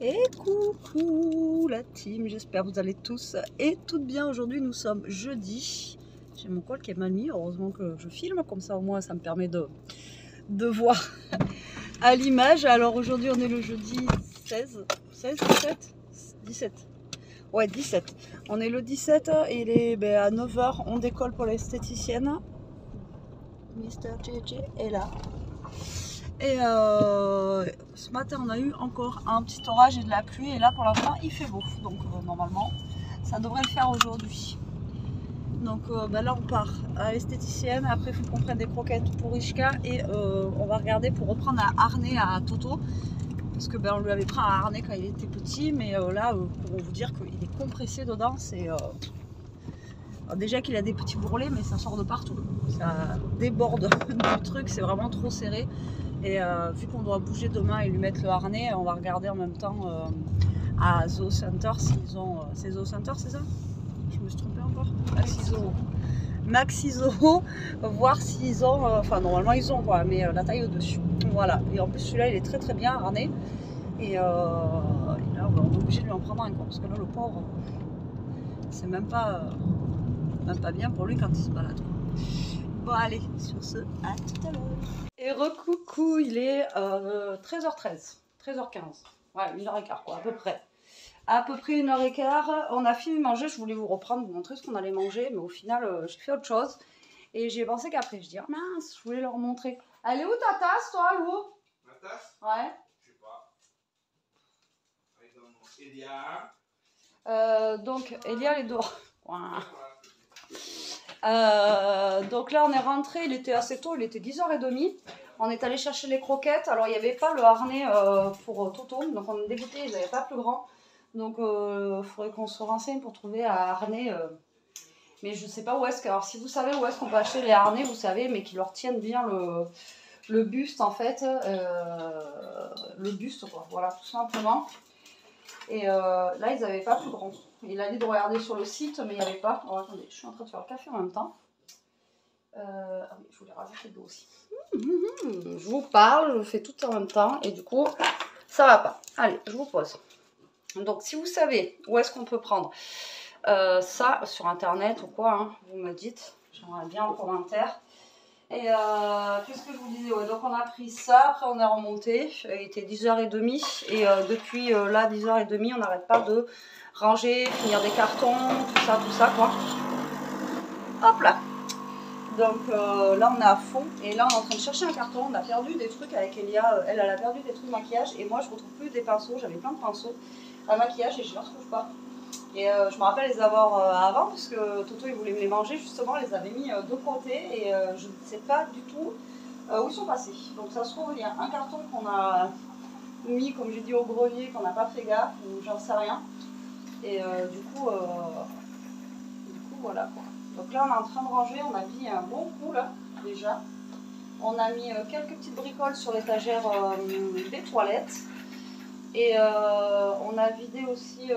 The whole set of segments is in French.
Et coucou la team, j'espère que vous allez tous et toutes bien. Aujourd'hui nous sommes jeudi. J'ai mon col qui est mal mis, heureusement que je filme, comme ça au moins ça me permet de voir à l'image. Alors aujourd'hui on est le jeudi 17 17. Ouais 17. On est le 17 et il est à 9 h, on décolle pour l'esthéticienne. Mister JJ est là. Et ce matin on a eu encore un petit orage et de la pluie et là pour l'instant il fait beau, donc normalement ça devrait le faire aujourd'hui. Donc là on part à l'esthéticienne, après il faut qu'on prenne des croquettes pour Ishka et on va regarder pour reprendre un harnais à Toto parce que on lui avait pris un harnais quand il était petit, mais là pour vous dire qu'il est compressé dedans, c'est déjà qu'il a des petits bourrelets mais ça sort de partout, ça déborde du truc, c'est vraiment trop serré. Et vu qu'on doit bouger demain et lui mettre le harnais, on va regarder en même temps à Zoo Center s'ils ont. C'est Zoo Center, c'est ça? Je me suis trompée encore. Maxi Zoo, voir s'ils ont. Enfin, normalement ils ont quoi, mais la taille au-dessus. Voilà. Et en plus, celui-là il est très très bien harnais. Et là, on est obligé de lui en prendre un quoi, parce que là, le pauvre, c'est même pas bien pour lui quand il se balade quoi. Bon, allez, sur ce, à tout à l'heure. Et recoucou, il est 13h13, 13h15, ouais, 1h15 quoi, à peu près. À peu près 1h15, on a fini de manger, je voulais vous reprendre, vous montrer ce qu'on allait manger, mais au final, j'ai fait autre chose. Et j'ai pensé qu'après, je dis, oh, mince, je voulais leur montrer. Elle est où ta tasse, toi, Lou? Ma tasse? Ouais. Je sais pas. Avec Elia. Donc, Elia, elle est dehors. Donc là on est rentré, il était assez tôt, il était 10h30. On est allé chercher les croquettes. Alors il n'y avait pas le harnais pour Toto, donc on est dégoûté, ils n'avaient pas plus grand. Donc il faudrait qu'on se renseigne pour trouver un harnais. Mais je sais pas où est-ce que. Alors si vous savez où est-ce qu'on peut acheter les harnais, vous savez, mais qui leur tiennent bien le buste en fait. Le buste quoi, voilà, tout simplement. Et là ils n'avaient pas plus grand. Il a dit de regarder sur le site, mais il n'y avait pas. Oh, attendez, je suis en train de faire le café en même temps. Ah oui, je voulais rajouter de l'eau aussi. Je vous parle, je fais tout en même temps et du coup, ça va pas. Allez, je vous pose. Donc, si vous savez où est-ce qu'on peut prendre ça sur internet ou quoi, hein, vous me dites. J'aimerais bien en commentaire. Et qu'est-ce que je vous disais, ouais, donc on a pris ça, après on est remonté, il était 10h30 et depuis là 10h30 on n'arrête pas de ranger, finir des cartons, tout ça quoi. Hop là. Donc là on est à fond et là on est en train de chercher un carton, on a perdu des trucs avec Elia, elle a perdu des trucs de maquillage et moi je retrouve plus des pinceaux, j'avais plein de pinceaux à maquillage et je ne les retrouve pas. Et je me rappelle les avoir avant parce que Toto il voulait me les manger justement, les avait mis de côté et je ne sais pas du tout où ils sont passés. Donc ça se trouve il y a un carton qu'on a mis comme j'ai dit au grenier, qu'on n'a pas fait gaffe ou j'en sais rien. Et du coup voilà quoi. Donc là on est en train de ranger, on a mis un bon coup là déjà. On a mis quelques petites bricoles sur l'étagère des toilettes. Et on a vidé aussi...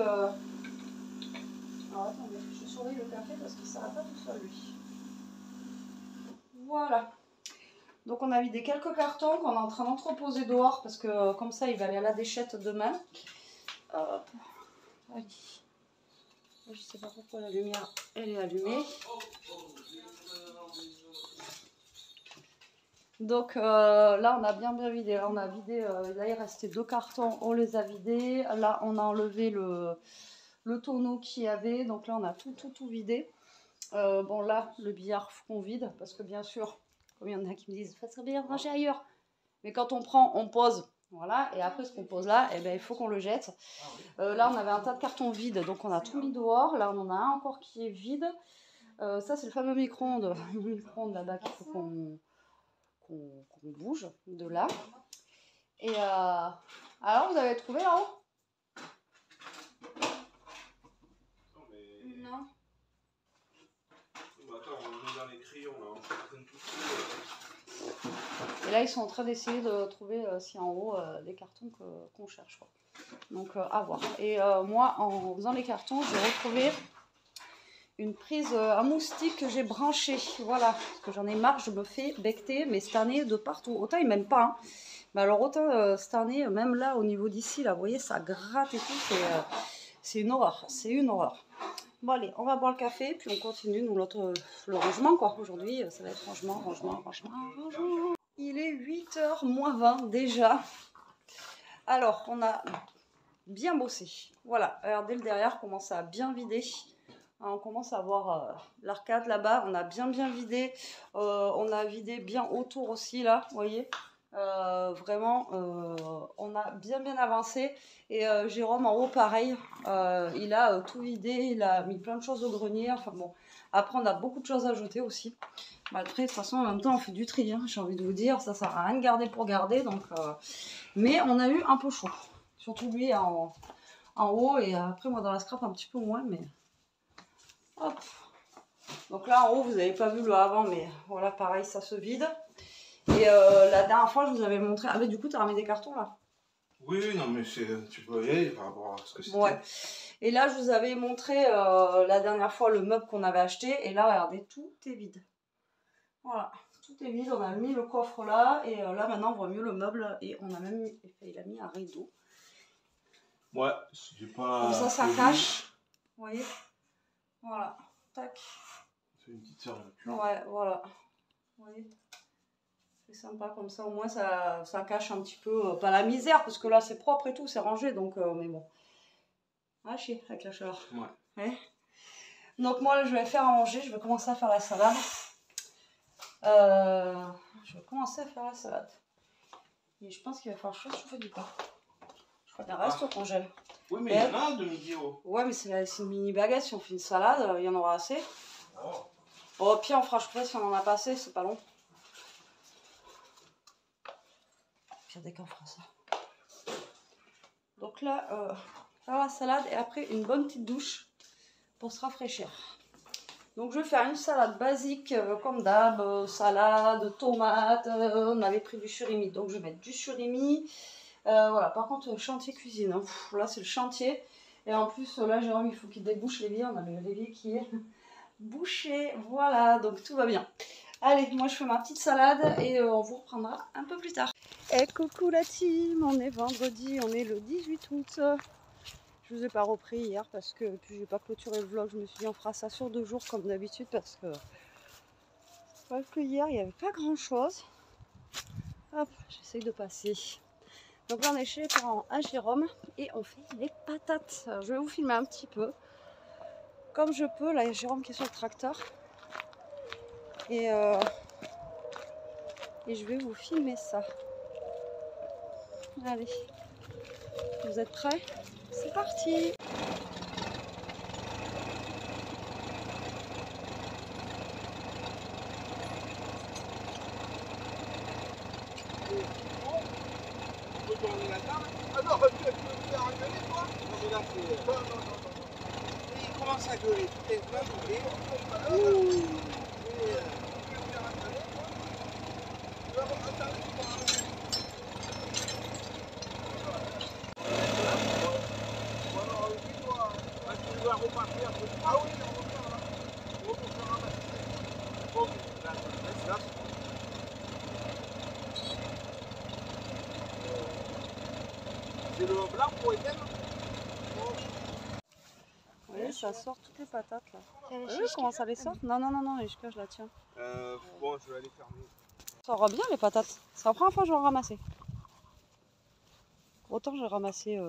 Alors attendez, je surveille le café parce qu'il ne s'arrête pas tout seul lui. Voilà. Donc on a vidé quelques cartons qu'on est en train d'entreposer dehors parce que comme ça il va aller à la déchette demain. Hop. Allez. Je ne sais pas pourquoi la lumière elle est allumée. Donc là on a bien vidé. Là, on a vidé, là il restait 2 cartons, on les a vidés. Là on a enlevé le tonneau qu'il y avait. Donc là on a tout vidé. Bon là le billard qu'on vide parce que bien sûr, comme il y en a qui me disent ça serait bien de ranger ailleurs. Mais quand on prend, on pose. Voilà, et après ce qu'on pose là, eh ben, il faut qu'on le jette. Là on avait un tas de cartons vides, donc on a tout mis dehors. Là on en a un encore qui est vide. Ça c'est le fameux micro-ondes. Le micro-ondes là-bas qu'il faut qu'on bouge de là. Et alors vous avez trouvé là-haut? Non. Attends, on est dans les crayons là, on train de tout. Et là ils sont en train d'essayer de trouver si en haut des cartons qu'on cherche quoi. Donc à voir. Et moi en faisant les cartons j'ai retrouvé une prise à moustique que j'ai branchée. Voilà, parce que j'en ai marre, je me fais becter mais cette année de partout. Autant ils m'aiment pas, hein, Mais alors autant cette année, même là au niveau d'ici, là, vous voyez, ça gratte et tout, c'est une horreur, c'est une horreur. Bon allez, on va boire le café, puis on continue, nous, le rangement, quoi. Aujourd'hui, ça va être rangement. Il est 8h moins 20 déjà. Alors, on a bien bossé. Voilà, regardez le derrière, commence à bien vider. On commence à voir l'arcade là-bas, on a bien vidé. On a vidé bien autour aussi, là, vous voyez. Vraiment, on a bien avancé. Et Jérôme en haut, pareil, il a tout vidé, il a mis plein de choses au grenier. Enfin bon, après on a beaucoup de choses à jeter aussi. Bah, après, de toute façon, en même temps, on fait du tri, hein, j'ai envie de vous dire, ça sert à rien de garder pour garder. Donc, mais on a eu un peu chaud, surtout lui en haut, et après moi dans la scrap un petit peu moins, mais hop. Donc là en haut, vous n'avez pas vu le avant, mais voilà, pareil, ça se vide. Et la dernière fois, je vous avais montré. Ah, mais du coup, tu as remis des cartons là? Oui, non, mais tu peux y aller par rapport à ce que c'était. Ouais. Et là, je vous avais montré la dernière fois le meuble qu'on avait acheté. Et là, regardez, tout est vide. Voilà, tout est vide. On a mis le coffre là. Et là, maintenant, on voit mieux le meuble. Et on a même il a mis un rideau. Ouais, j'ai pas. Comme ça cache. Vous voyez? Voilà. Tac. C'est une petite fermeture. Ouais, voilà. Vous voyez? C'est sympa comme ça, au moins ça cache un petit peu, pas la misère, parce que là c'est propre et tout, c'est rangé, donc mais bon. Ah, chier avec la chaleur. Ouais. Donc moi là, je vais faire à manger, je vais commencer à faire la salade. Et je pense qu'il va falloir chauffer du pain. Je crois qu'il reste au congèle. Oui, mais il y en a de midi. Ouais, mais c'est une mini baguette, si on fait une salade, il y en aura assez. Oh. Au pire, on fera chauffer si on en a pas assez, c'est pas long. Pire des cas, on fera ça. Donc là, faire la salade et après une bonne petite douche pour se rafraîchir. Donc je vais faire une salade basique comme d'hab, salade, tomates, on avait pris du surimi, donc je vais mettre du surimi. Voilà, par contre chantier cuisine, hein. Là c'est le chantier. Et en plus là Jérôme il faut qu'il débouche l'évier, on a l'évier qui est bouché, voilà, donc tout va bien. Allez, moi je fais ma petite salade et on vous reprendra un peu plus tard. Et coucou la team, on est vendredi, on est le 18 août. Je vous ai pas repris hier parce que puis j'ai pas clôturé le vlog, je me suis dit on fera ça sur 2 jours comme d'habitude parce que hier il n'y avait pas grand chose. Hop, j'essaye de passer. Donc là on est chez les parents à Jérôme et on fait les patates. Alors, je vais vous filmer un petit peu comme je peux. Là il y a Jérôme qui est sur le tracteur et je vais vous filmer ça. Allez, vous êtes prêts? C'est parti! Ah non, tu veux me faire engueuler toi? Non mais là c'est... Non. Et il commence à gueuler, tout est plein de Ah oui, on va faire ramasser. Bon, là. C'est le blanc pour Eden. Oui, ça sort toutes les patates là. Oui, comment ça les sort? Non, jusqu'à je la tiens. Bon, je vais aller fermer. Ça aura bien les patates. C'est la première fois que je vais en ramasser. Autant j'ai ramassé.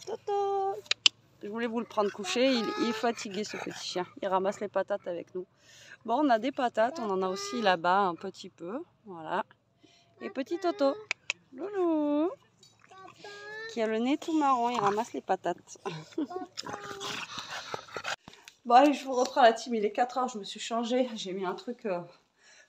Toto! Je voulais vous le prendre couché, il est fatigué ce petit chien, il ramasse les patates avec nous. Bon, on a des patates, on en a aussi là-bas un petit peu, voilà. Et petit Toto, loulou, qui a le nez tout marron, il ramasse les patates. Bon allez, je vous reprends la team, il est 4 h, je me suis changée, j'ai mis un truc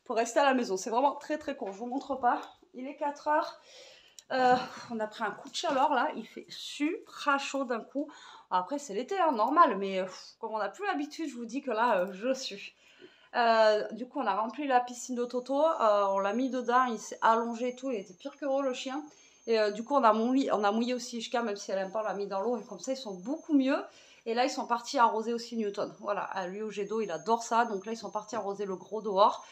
pour rester à la maison. C'est vraiment très court, je vous montre pas. Il est 4 h, on a pris un coup de chaleur là, il fait super chaud d'un coup. Après c'est l'été, hein, normal, mais comme on n'a plus l'habitude, je vous dis que là, je suis. Du coup on a rempli la piscine de Toto, on l'a mis dedans, il s'est allongé et tout, il était pire que heureux le chien. Et du coup, on a mouillé aussi Ishka, même si elle n'aime pas, on l'a mis dans l'eau. Et comme ça, ils sont beaucoup mieux. Et là, ils sont partis arroser aussi Newton. Voilà, lui au jet d'eau, il adore ça. Donc là, ils sont partis arroser le gros dehors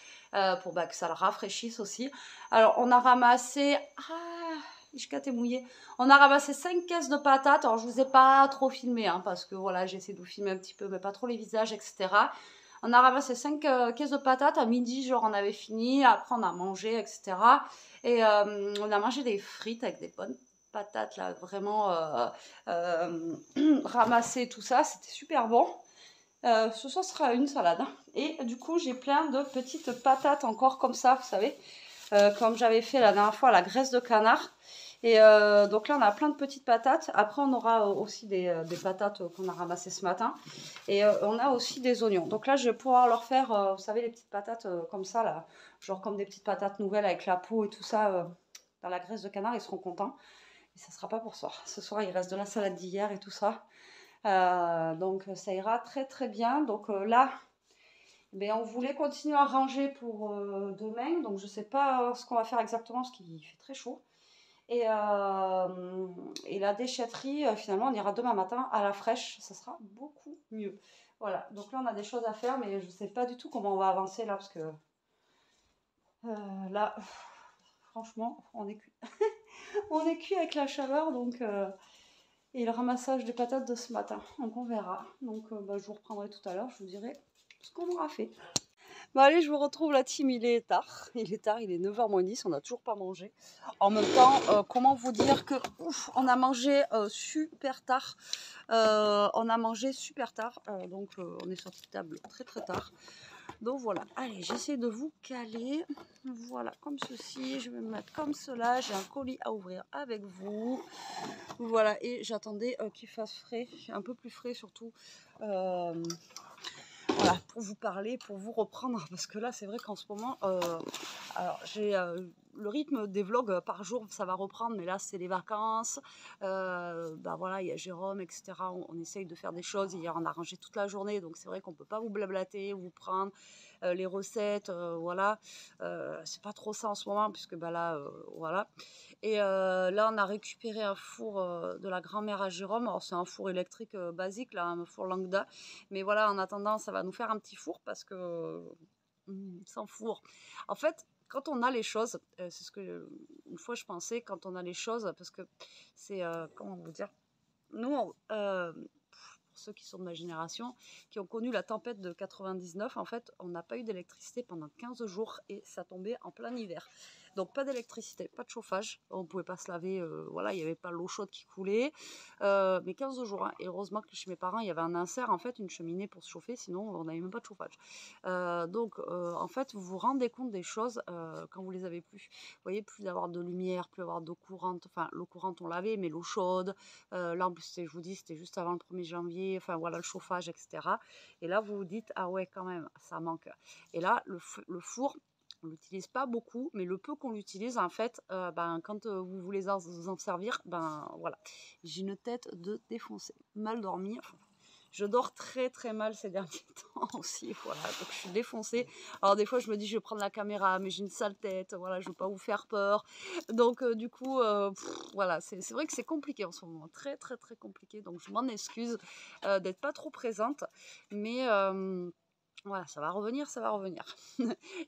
pour que ça le rafraîchisse aussi. Alors, on a ramassé... Ah, Ishka, t'es mouillé. On a ramassé 5 caisses de patates. Alors, je vous ai pas trop filmé, hein, parce que voilà, j'essaie de vous filmer un petit peu, mais pas trop les visages, etc. On a ramassé 5 caisses de patates. À midi, genre, on avait fini. Après, on a mangé, etc. Et on a mangé des frites avec des bonnes patates, là, vraiment ramassées, tout ça. C'était super bon. Ce soir sera une salade. Et du coup, j'ai plein de petites patates encore comme ça, vous savez. Comme j'avais fait la dernière fois, la graisse de canard. Et donc là, on a plein de petites patates. Après, on aura aussi des patates qu'on a ramassées ce matin. Et on a aussi des oignons. Donc là, je vais pouvoir leur faire, vous savez, les petites patates comme ça, là. Genre comme des petites patates nouvelles avec la peau et tout ça. Dans la graisse de canard, ils seront contents. Et ça ne sera pas pour ce soir. Ce soir, il reste de la salade d'hier et tout ça. Donc ça ira très très bien. Donc là, ben, on voulait continuer à ranger pour demain. Donc je ne sais pas ce qu'on va faire exactement parce qu'il fait très chaud. Et la déchetterie, finalement, on ira demain matin à la fraîche. Ça sera beaucoup mieux. Voilà, donc là, on a des choses à faire, mais je ne sais pas du tout comment on va avancer là, parce que là, franchement, on est cuit. On est cuit avec la chaleur, donc... et le ramassage des patates de ce matin. Donc on verra. Donc je vous reprendrai tout à l'heure, je vous dirai ce qu'on aura fait. Bon allez, je vous retrouve la team, il est tard, il est 9h moins 10, on n'a toujours pas mangé. En même temps, comment vous dire que on a mangé super tard. On a mangé super tard, donc on est sorti de table très très tard. Donc voilà, allez, j'essaie de vous caler. Voilà, comme ceci, je vais me mettre comme cela. J'ai un colis à ouvrir avec vous. Voilà, et j'attendais qu'il fasse frais, un peu plus frais surtout. Voilà, pour vous parler, pour vous reprendre, parce que là, c'est vrai qu'en ce moment, alors j'ai le rythme des vlogs par jour, ça va reprendre, mais là, c'est les vacances. Voilà, il y a Jérôme, etc. On essaye de faire des choses. Hier, on a rangé toute la journée, donc c'est vrai qu'on peut pas vous blablater, vous prendre les recettes, voilà. C'est pas trop ça en ce moment, puisque là, voilà. Et là, on a récupéré un four de la grand-mère à Jérôme. Alors, c'est un four électrique basique, là, un four lambda. Mais voilà, en attendant, ça va nous faire un petit four parce que sans four. En fait, quand on a les choses, c'est ce que une fois je pensais, quand on a les choses, parce que c'est, comment vous dire, nous, pour ceux qui sont de ma génération, qui ont connu la tempête de 99, en fait, on n'a pas eu d'électricité pendant 15 jours et ça tombait en plein hiver. Donc pas d'électricité, pas de chauffage, on ne pouvait pas se laver, voilà, il n'y avait pas l'eau chaude qui coulait, mais 15 jours, hein. Et heureusement que chez mes parents, il y avait un insert, en fait, une cheminée pour se chauffer, sinon on n'avait même pas de chauffage. En fait, vous vous rendez compte des choses quand vous les avez plus. Vous voyez, plus d'avoir de lumière, plus d'avoir d'eau courante, enfin l'eau courante on l'avait, mais l'eau chaude, là en plus, je vous dis, c'était juste avant le 1er janvier, enfin voilà, le chauffage, etc. Et là, vous vous dites, ah ouais, quand même, ça manque. Et là, le four, on l'utilise pas beaucoup, mais le peu qu'on l'utilise, en fait, quand vous voulez vous en servir, voilà. J'ai une tête de défoncée, mal dormie. Enfin, je dors très très mal ces derniers temps aussi, voilà, donc je suis défoncée. Alors des fois je me dis je vais prendre la caméra, mais j'ai une sale tête, voilà, je veux pas vous faire peur. Donc du coup, voilà, c'est vrai que c'est compliqué en ce moment, très très très compliqué, donc je m'en excuse d'être pas trop présente, mais... voilà, ça va revenir, ça va revenir.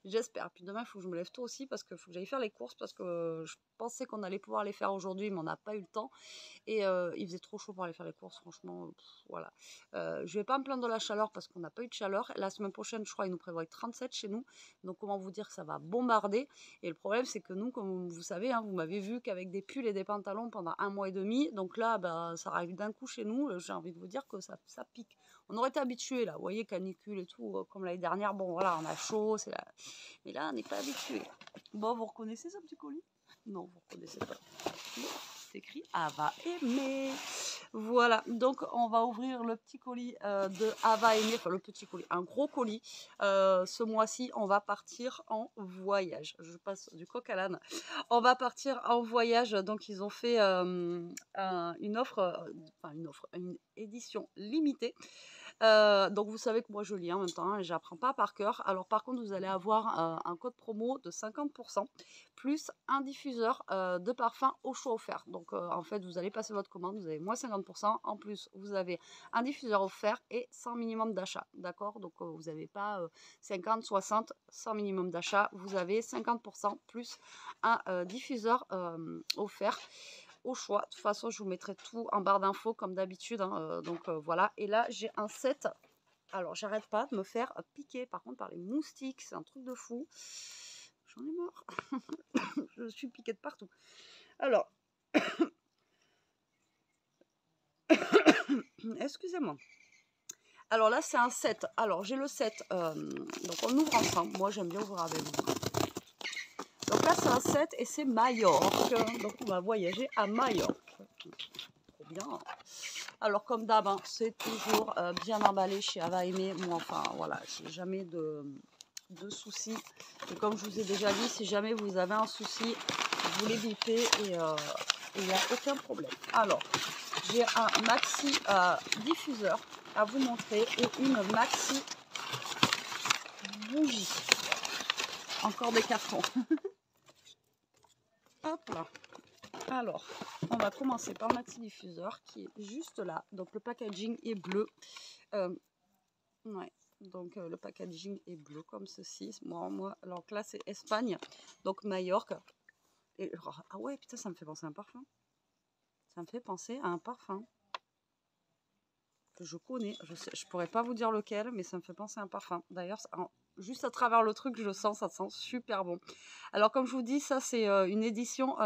J'espère. Puis demain, il faut que je me lève tôt aussi parce qu'il faut que j'aille faire les courses parce que je pensais qu'on allait pouvoir les faire aujourd'hui, mais on n'a pas eu le temps. Et il faisait trop chaud pour aller faire les courses, franchement, voilà. Je vais pas me plaindre de la chaleur parce qu'on n'a pas eu de chaleur. La semaine prochaine, je crois, ils nous prévoient 37 chez nous. Donc, comment vous dire que ça va bombarder. Et le problème, c'est que nous, comme vous savez, hein, vous m'avez vu qu'avec des pulls et des pantalons pendant 1 mois et demi. Donc là, ça arrive d'un coup chez nous. J'ai envie de vous dire que ça pique. On aurait été habitués, là. Vous voyez, canicule et tout, comme l'année dernière. Bon, voilà, on a chaud. Mais là, on n'est pas habitués. Bon, vous reconnaissez ce petit colis? Non, vous ne reconnaissez pas. Non. C'est écrit Ava Aimé. Voilà, donc on va ouvrir le petit colis de Ava Aimé, enfin le petit colis, un gros colis. Ce mois-ci, on va partir en voyage. Je passe du coq à l'âne. On va partir en voyage. Donc ils ont fait une édition limitée Donc vous savez que moi je lis en même temps et j'apprends pas par cœur. Alors par contre vous allez avoir un code promo de 50% plus un diffuseur de parfum au choix offert. Donc en fait vous allez passer votre commande, vous avez moins 50%. En plus vous avez un diffuseur offert et 100 minimum d'achat. D'accord? Donc vous n'avez pas 50, 60, 100 minimum d'achat. Vous avez 50% plus un diffuseur offert au choix. De toute façon, je vous mettrai tout en barre d'infos comme d'habitude. Hein, donc voilà. Et là, j'ai un set. Alors, j'arrête pas de me faire piquer par contre par les moustiques. C'est un truc de fou. J'en ai marre. Je suis piquée de partout. Alors, excusez-moi. Alors là, c'est un set. Alors, j'ai le set. Donc, on ouvre ensemble. Moi, j'aime bien ouvrir avec vous. Donc là, c'est un set et c'est Majorque. Donc, on va voyager à Majorque. Trop bien. Alors, comme d'hab, hein, c'est toujours bien emballé chez Ava Aimé. Moi, enfin, voilà, j'ai jamais de soucis. Et comme je vous ai déjà dit, si jamais vous avez un souci, vous les bipez et il n'y a aucun problème. Alors, j'ai un maxi diffuseur à vous montrer et une maxi bougie. Encore des cartons. Hop là. Alors, on va commencer par le maxi diffuseur qui est juste là. Donc, le packaging est bleu. Ouais. Donc, le packaging est bleu comme ceci. Moi, alors là, c'est Espagne. Donc, Majorque. Et, ah ouais, putain, ça me fait penser à un parfum. Ça me fait penser à un parfum que je connais. Je pourrais pas vous dire lequel, mais ça me fait penser à un parfum. D'ailleurs, juste à travers le truc, je le sens, ça sent super bon. Alors, comme je vous dis, ça, c'est une édition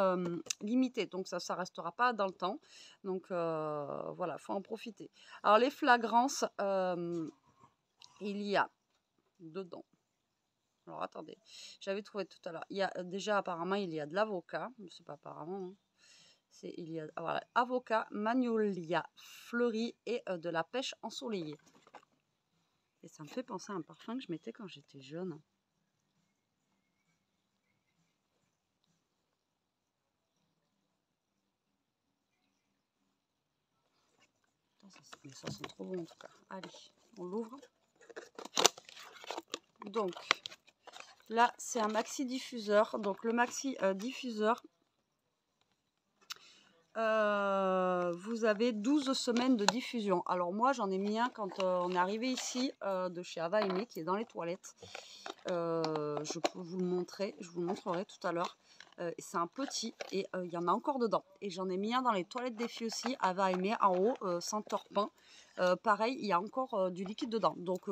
limitée. Donc, ça ne restera pas dans le temps. Donc, voilà, il faut en profiter. Alors, les fragrances, il y a dedans. Alors, attendez. J'avais trouvé tout à l'heure. Il y a déjà, apparemment, il y a de l'avocat. C'est pas apparemment, hein. Il y a voilà, avocat, magnolia fleuri et de la pêche ensoleillée. Et ça me fait penser à un parfum que je mettais quand j'étais jeune. Mais ça sent trop bon en tout cas. Allez, on l'ouvre. Donc, là, c'est un maxi diffuseur. Donc, le maxi diffuseur, vous avez 12 semaines de diffusion. Alors moi j'en ai mis un quand on est arrivé ici de chez Ava Aimé qui est dans les toilettes. Je peux vous le montrer, je vous le montrerai tout à l'heure. C'est un petit et il y en a encore dedans. Et j'en ai mis un dans les toilettes des filles aussi, Ava Aimé en haut, sans torpin. Pareil, il y a encore du liquide dedans. Donc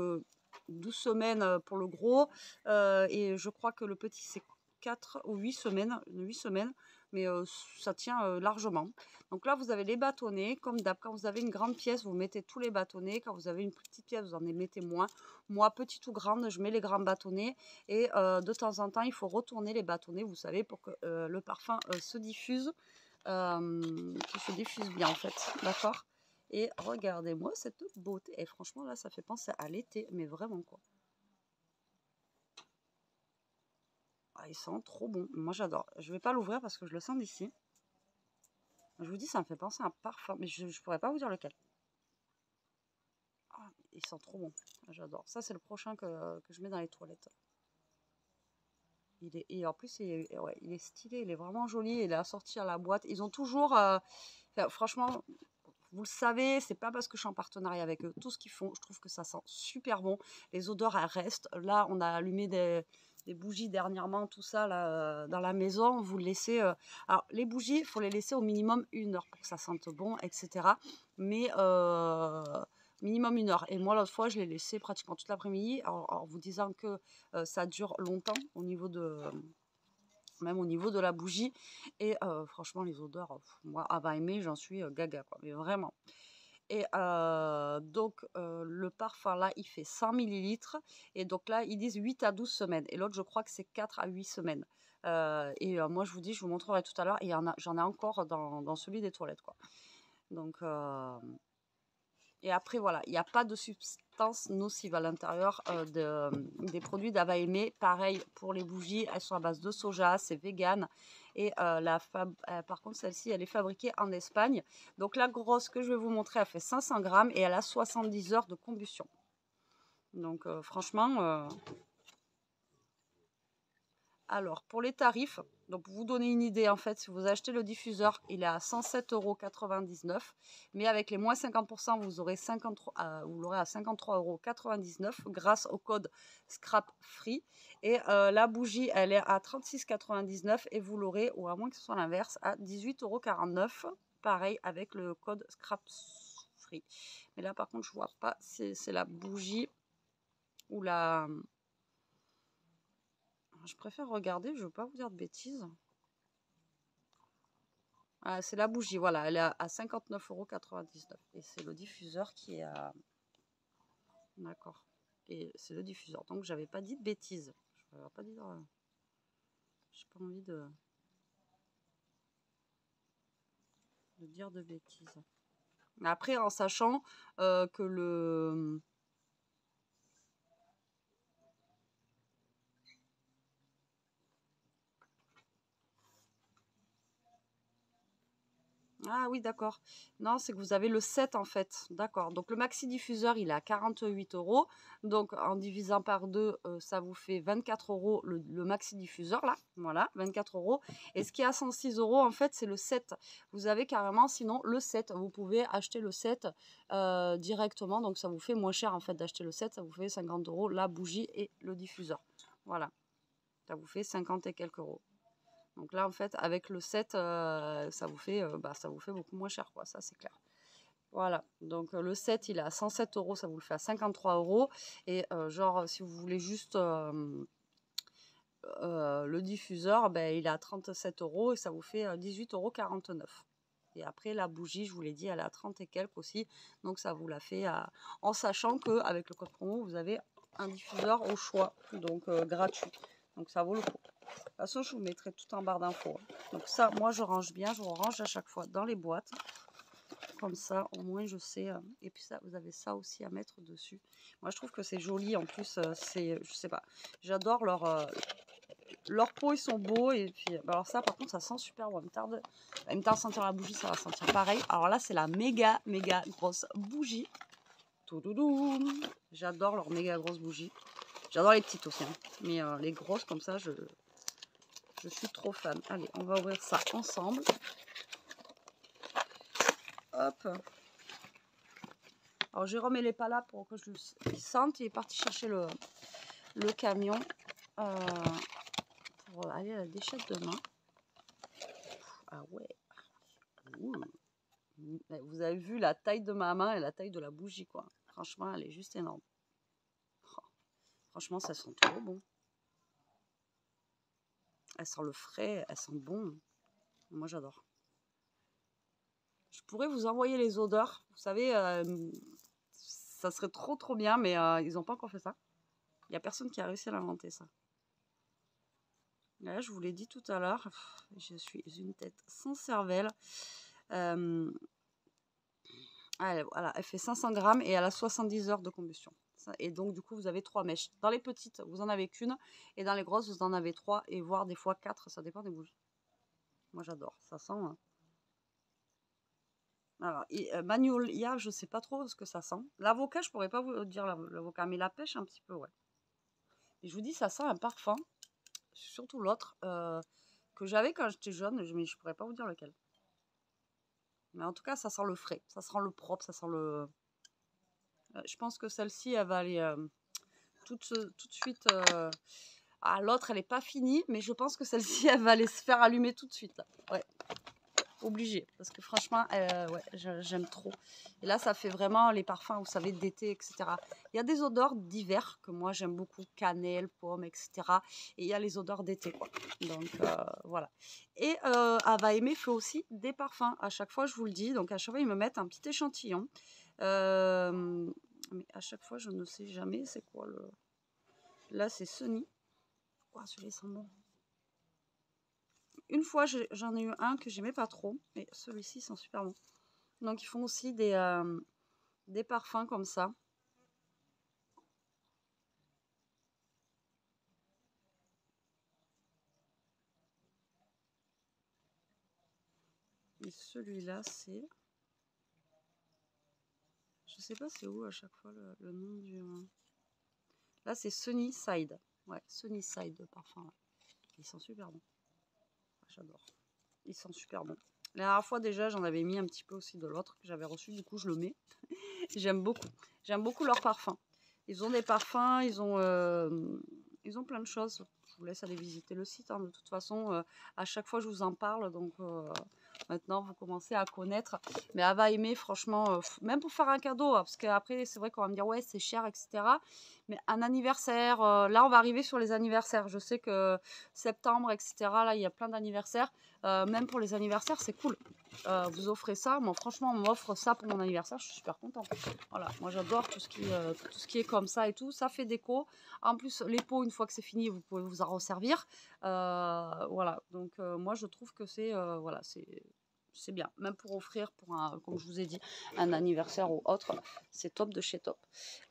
12 semaines pour le gros et je crois que le petit c'est 4 ou 8 semaines. 8 semaines. Mais ça tient largement. Donc là, vous avez les bâtonnets. Comme d'hab, quand vous avez une grande pièce, vous mettez tous les bâtonnets. Quand vous avez une petite pièce, vous en mettez moins. Moi, petite ou grande, je mets les grands bâtonnets. Et de temps en temps, il faut retourner les bâtonnets, vous savez, pour que le parfum se diffuse. Qu'il se diffuse bien, en fait. D'accord? Et regardez-moi cette beauté. Et franchement, là, ça fait penser à l'été. Mais vraiment, quoi. Ah, il sent trop bon. Moi, j'adore. Je vais pas l'ouvrir parce que je le sens d'ici. Je vous dis, ça me fait penser à un parfum. Mais je pourrais pas vous dire lequel. Ah, il sent trop bon. J'adore. Ça, c'est le prochain que je mets dans les toilettes. Et en plus, ouais, il est stylé. Il est vraiment joli. Il est assorti à la boîte. Ils ont toujours... franchement... Vous le savez, c'est pas parce que je suis en partenariat avec eux. Tout ce qu'ils font, je trouve que ça sent super bon. Les odeurs, elles restent. Là, on a allumé des bougies dernièrement, tout ça là, dans la maison. Vous le laissez. Alors, les bougies, il faut les laisser au minimum 1 heure pour que ça sente bon, etc. Mais minimum 1 heure. Et moi, l'autre fois, je l'ai laissé pratiquement toute l'après-midi en vous disant que ça dure longtemps au niveau de. Même au niveau de la bougie. Et franchement, les odeurs, moi, Ava Aimé, j'en suis gaga, quoi. Mais vraiment. Et donc, le parfum, là, il fait 100 millilitres. Et donc là, ils disent 8 à 12 semaines. Et l'autre, je crois que c'est 4 à 8 semaines. Et moi, je vous dis, je vous montrerai tout à l'heure. Et j'en ai encore dans celui des toilettes, quoi. Donc, et après, voilà, il n'y a pas de substance substances nocives à l'intérieur des produits d'Ava Aimé. Pareil pour les bougies, elles sont à base de soja, c'est vegan. Et par contre, celle-ci, elle est fabriquée en Espagne. Donc la grosse que je vais vous montrer, elle fait 500 grammes et elle a 70 heures de combustion. Donc franchement... Alors, pour les tarifs, donc pour vous donner une idée, en fait, si vous achetez le diffuseur, il est à 107,99 €. Mais avec les moins 50%, vous l'aurez à 53,99 € grâce au code Scrap Free. Et la bougie, elle est à 36,99 € et vous l'aurez, ou à moins que ce soit l'inverse, à 18,49 €. Pareil avec le code Scrap Free. Mais là, par contre, je vois pas si c'est la bougie ou la... Je préfère regarder, je ne veux pas vous dire de bêtises. Ah, c'est la bougie, voilà, elle est à 59,99 €. Et c'est le diffuseur qui est à... D'accord. Et c'est le diffuseur. Donc, j'avais pas dit de bêtises. Je n'avais pas dit de... J'ai pas envie de dire de bêtises. Après, en sachant que le... Ah oui, d'accord. Non, c'est que vous avez le 7 en fait. D'accord. Donc le maxi diffuseur, il est à 48 €. Donc en divisant par 2, ça vous fait 24 € le maxi diffuseur là. Voilà, 24 €. Et ce qui est à 106 € en fait, c'est le 7. Vous avez carrément sinon le 7. Vous pouvez acheter le 7 directement. Donc ça vous fait moins cher en fait d'acheter le 7. Ça vous fait 50 € la bougie et le diffuseur. Voilà. Ça vous fait 50 et quelques euros. Donc là, en fait, avec le 7, ça vous fait beaucoup moins cher, quoi. Ça, c'est clair. Voilà. Donc le 7, il est à 107 €, ça vous le fait à 53 €. Et genre, si vous voulez juste le diffuseur, ben, il est à 37 € et ça vous fait 18,49 €. Et après, la bougie, je vous l'ai dit, elle est à 30 et quelques aussi. Donc ça vous la fait en sachant qu'avec le code promo, vous avez un diffuseur au choix, donc gratuit. Donc ça vaut le coup. De toute façon, je vous mettrai tout en barre d'infos. Donc ça, moi, je range bien. Je range à chaque fois dans les boîtes. Comme ça, au moins, je sais. Et puis ça, vous avez ça aussi à mettre dessus. Moi, je trouve que c'est joli. En plus, je sais pas. J'adore leurs pots, ils sont beaux. Et puis, alors ça, par contre, ça sent super bon. Il me tarde à sentir la bougie. Ça va sentir pareil. Alors là, c'est la méga grosse bougie. J'adore leurs méga grosses bougies. J'adore les petites aussi. Hein. Mais les grosses, comme ça, je suis trop fan. Allez, on va ouvrir ça ensemble. Hop. Alors, Jérôme, il n'est pas là pour que je le sente. Il est parti chercher le camion pour aller à la déchette demain. Ah ouais. Ouh. Vous avez vu la taille de ma main et la taille de la bougie, quoi. Franchement, elle est juste énorme. Oh. Franchement, ça sent trop bon. Elle sent le frais, elle sent bon. Moi, j'adore. Je pourrais vous envoyer les odeurs. Vous savez, ça serait trop bien, mais ils n'ont pas encore fait ça. Il n'y a personne qui a réussi à l'inventer, ça. Là, je vous l'ai dit tout à l'heure, je suis une tête sans cervelle. Voilà, elle fait 500 grammes et elle a 70 heures de combustion. Et donc, du coup, vous avez 3 mèches. Dans les petites, vous en avez qu'une. Et dans les grosses, vous en avez 3 et voire des fois 4. Ça dépend des bougies. Moi, j'adore. Ça sent... Hein. Alors, Magnolia, je ne sais pas trop ce que ça sent. L'avocat, je ne pourrais pas vous dire l'avocat, mais la pêche, un petit peu, ouais. Et je vous dis, ça sent un parfum, surtout l'autre, que j'avais quand j'étais jeune, mais je ne pourrais pas vous dire lequel. Mais en tout cas, ça sent le frais, ça sent le propre, ça sent le... je pense que celle-ci, elle va aller tout de suite... Ah, l'autre, elle n'est pas finie, mais je pense que celle-ci, elle va aller se faire allumer tout de suite. Là. Ouais. Obligé, parce que franchement, ouais, j'aime trop. Et là, ça fait vraiment les parfums, vous savez, d'été, etc. Il y a des odeurs d'hiver que moi, j'aime beaucoup, cannelle, pomme, etc. Et il y a les odeurs d'été, quoi. Donc, voilà. Et Ava Aimé fait aussi des parfums. À chaque fois, je vous le dis. Donc, à chaque fois, ils me mettent un petit échantillon. Mais à chaque fois, je ne sais jamais c'est quoi le... Là, c'est Sunny. Oh, celui-là, sent bon. Une fois, j'en ai eu un que j'aimais pas trop, mais celui-ci sent super bon. Donc, ils font aussi des parfums comme ça. Et celui-là, c'est... Je sais pas c'est où à chaque fois le nom du... Là, c'est Sunnyside. Ouais, Sunnyside de parfum. Là. Ils sont super bons. J'adore. Ils sont super bons. La dernière fois, déjà, j'en avais mis un petit peu aussi de l'autre que j'avais reçu. Du coup, je le mets. J'aime beaucoup. J'aime beaucoup leurs parfums. Ils ont des parfums, ils ont plein de choses. Je vous laisse aller visiter le site. Hein. De toute façon, à chaque fois, je vous en parle. Donc, maintenant, vous commencez à connaître. Mais elle va aimer, franchement, même pour faire un cadeau. Hein, parce qu'après, c'est vrai qu'on va me dire, ouais, c'est cher, etc. Mais un anniversaire, là, on va arriver sur les anniversaires. Je sais que septembre, etc., là, il y a plein d'anniversaires. Même pour les anniversaires, c'est cool. Vous offrez ça. Moi, franchement, on m'offre ça pour mon anniversaire. Je suis super contente. Voilà, moi, j'adore tout ce qui est comme ça et tout. Ça fait déco. En plus, les pots, une fois que c'est fini, vous pouvez vous en resservir. Voilà, donc moi, je trouve que c'est voilà, c'est bien. Même pour offrir, pour un, comme je vous ai dit, un anniversaire ou autre, c'est top de chez top.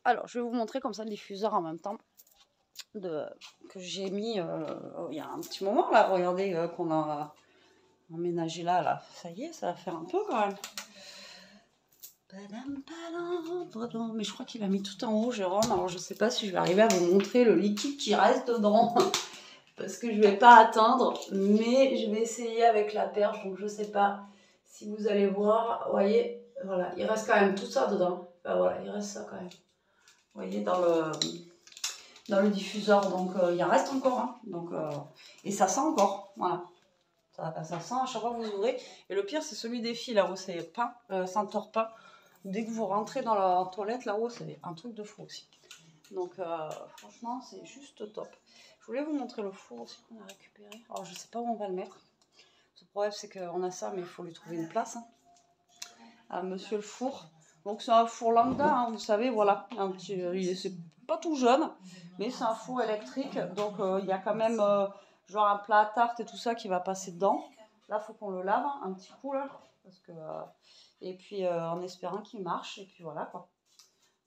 Alors, je vais vous montrer comme ça le diffuseur en même temps que j'ai mis il y a un petit moment. Là, regardez qu'on a emménagé là. Ça y est, ça va faire un peu quand même. Mais je crois qu'il a mis tout en haut, Jérôme. Alors, je sais pas si je vais arriver à vous montrer le liquide qui reste dedans. Parce que je vais pas atteindre. Mais je vais essayer avec la perche. Donc, je sais pas si vous allez voir. Vous voyez, voilà. Il reste quand même tout ça dedans. Enfin, voilà, il reste ça quand même. Vous voyez, dans le diffuseur. Donc, il en reste encore. Hein. Donc, et ça sent encore. Voilà. Ça sent à chaque fois que vous ouvrez. Et le pire, c'est celui des filles là-haut. C'est peint, senteur peint. Dès que vous rentrez dans la toilette là-haut, c'est un truc de fou aussi. Donc franchement, c'est juste top. Je voulais vous montrer le four aussi qu'on a récupéré. Alors je sais pas où on va le mettre. Le problème c'est qu'on a ça, mais il faut lui trouver une place. Hein. À monsieur le four. Donc c'est un four lambda, hein, vous savez, voilà. C'est pas tout jeune, mais c'est un four électrique. Donc il y a quand même genre un plat à tarte et tout ça qui va passer dedans. Là, il faut qu'on le lave un petit coup là. Parce que... et puis en espérant qu'il marche, et puis voilà quoi.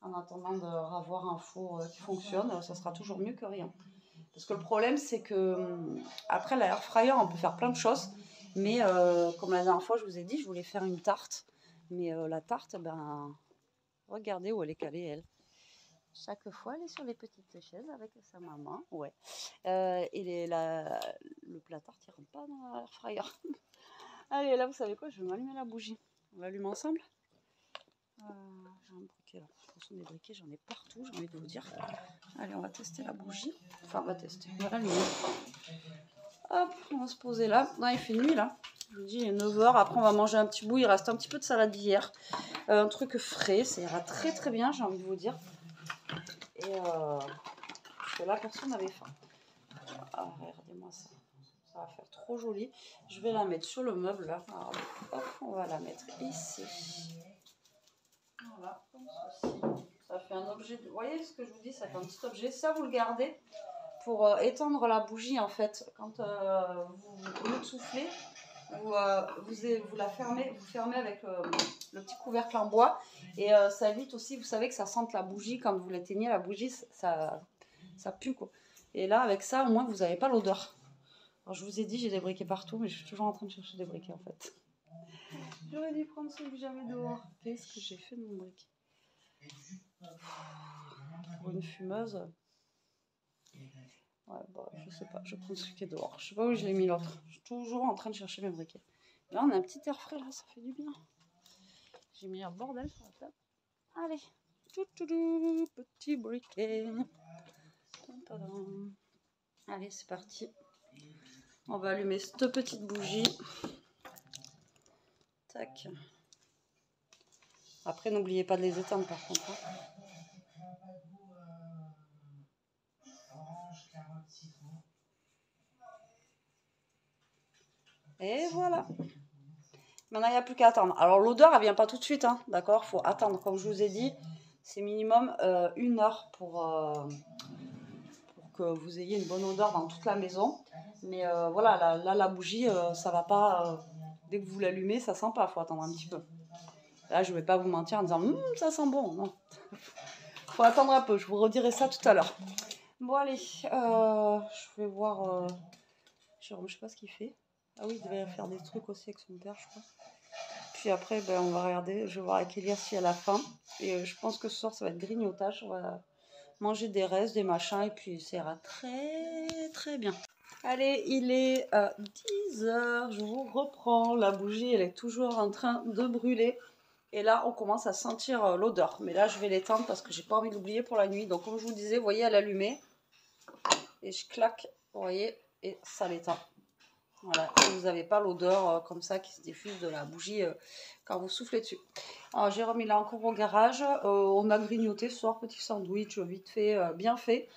En attendant d'avoir un four qui fonctionne, ça sera toujours mieux que rien. Parce que le problème, c'est que après l'air fryer, on peut faire plein de choses, mais comme la dernière fois, je vous ai dit, je voulais faire une tarte, mais la tarte, ben, regardez où elle est calée, elle. Chaque fois, elle est sur les petites chaises avec sa maman, ouais. Et le plat tarte, il rentre pas dans l'air fryer. Allez, là, vous savez quoi, je vais m'allumer la bougie. On l'allume ensemble. J'ai un briquet là. De toute façon, des briquets, j'en ai partout, j'ai envie de vous dire. Allez, on va tester la bougie. Enfin, on va tester. On va l'allumer. Hop, on va se poser là. Non, il fait nuit là. Je vous dis, il est 9h. Après, on va manger un petit bout. Il reste un petit peu de salade d'hier. Un truc frais. Ça ira très très bien, j'ai envie de vous dire. Et parce que là, personne n'avait faim. Ah, regardez-moi ça. Ça va faire trop joli. Je vais la mettre sur le meuble là. Alors, hop, on va la mettre ici. Voilà, comme ceci. Ça fait un objet. Vous voyez ce que je vous dis, ça fait un petit objet. Ça, vous le gardez pour étendre la bougie en fait. Quand au lieu de souffler, vous la fermez, vous fermez avec le petit couvercle en bois. Et ça évite aussi, vous savez que ça sente la bougie. Quand vous l'éteignez, la bougie, ça pue quoi. Et là, avec ça, au moins, vous n'avez pas l'odeur. Alors, je vous ai dit, j'ai des briquets partout, mais je suis toujours en train de chercher des briquets en fait. J'aurais dû prendre celui que j'avais dehors. Qu'est-ce que j'ai fait de mon briquet? Pour une fumeuse. Ouais, bah, je sais pas, je prends celui qui est dehors. Je sais pas où je l'ai mis l'autre. Je suis toujours en train de chercher mes briquets. Là, on a un petit air frais, là, ça fait du bien. J'ai mis un bordel sur la table. Allez. Petit briquet. Allez, c'est parti. On va allumer cette petite bougie. Tac. Après, n'oubliez pas de les éteindre par contre. Hein. Et voilà. Maintenant, il n'y a plus qu'à attendre. Alors, l'odeur, elle ne vient pas tout de suite. Hein, d'accord, il faut attendre. Comme je vous ai dit, c'est minimum 1 heure pour que vous ayez une bonne odeur dans toute la maison. Mais voilà, là, la bougie, ça va pas... dès que vous l'allumez, ça sent pas. Il faut attendre un petit peu. Là, je ne vais pas vous mentir en disant ça sent bon. Non. Il faut attendre un peu. Je vous redirai ça tout à l'heure. Bon, allez. Je vais voir... Jérôme, je sais pas ce qu'il fait. Ah oui, il devait faire des trucs aussi avec son père, je crois. puis après, ben, on va regarder, je vais voir avec Elias si elle a faim. Et je pense que ce soir, ça va être grignotage. On va manger des restes, des machins, et puis ça ira très très bien. Allez, il est 10h, je vous reprends. La bougie, elle est toujours en train de brûler. Et là, on commence à sentir l'odeur. Mais là, je vais l'éteindre parce que j'ai pas envie de l'oublier pour la nuit. Donc, comme je vous disais, vous voyez, elle est allumée. Et je claque, vous voyez, et ça l'éteint. Voilà, et vous n'avez pas l'odeur comme ça qui se diffuse de la bougie quand vous soufflez dessus. Alors, Jérôme, il est encore au garage. On a grignoté ce soir, petit sandwich vite fait, bien fait.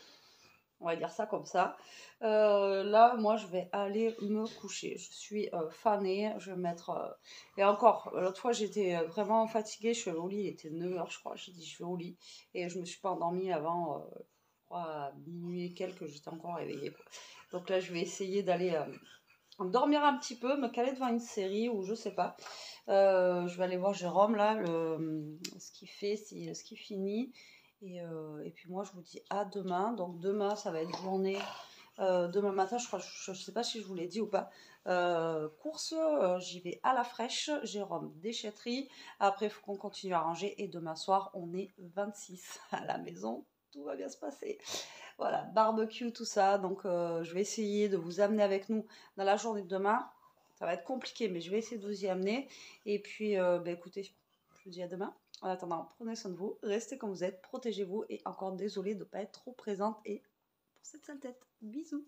On va dire ça comme ça. Là, moi, je vais aller me coucher. Je suis fanée. Je vais mettre... Et encore, l'autre fois, j'étais vraiment fatiguée. Je suis allée au lit. Il était 9h, je crois. J'ai dit, je vais au lit. Et je ne me suis pas endormie avant, je crois, à minuit et quelques. J'étais encore réveillée, quoi. Donc là, je vais essayer d'aller dormir un petit peu, me caler devant une série ou je sais pas. Je vais aller voir Jérôme, là, ce qu'il fait, ce qu'il finit. Et puis moi, je vous dis à demain. Donc demain, ça va être journée. Demain matin, je crois, je sais pas si je vous l'ai dit ou pas. Course, j'y vais à la fraîche. Jérôme, déchetterie. Après, il faut qu'on continue à ranger. Et demain soir, on est 26 à la maison. Tout va bien se passer. Voilà, barbecue, tout ça. Donc, je vais essayer de vous amener avec nous dans la journée de demain. Ça va être compliqué, mais je vais essayer de vous y amener. Et puis, écoutez, je vous dis à demain. En attendant, prenez soin de vous, restez comme vous êtes, protégez-vous. Et encore désolée de ne pas être trop présente et pour cette sale tête. Bisous.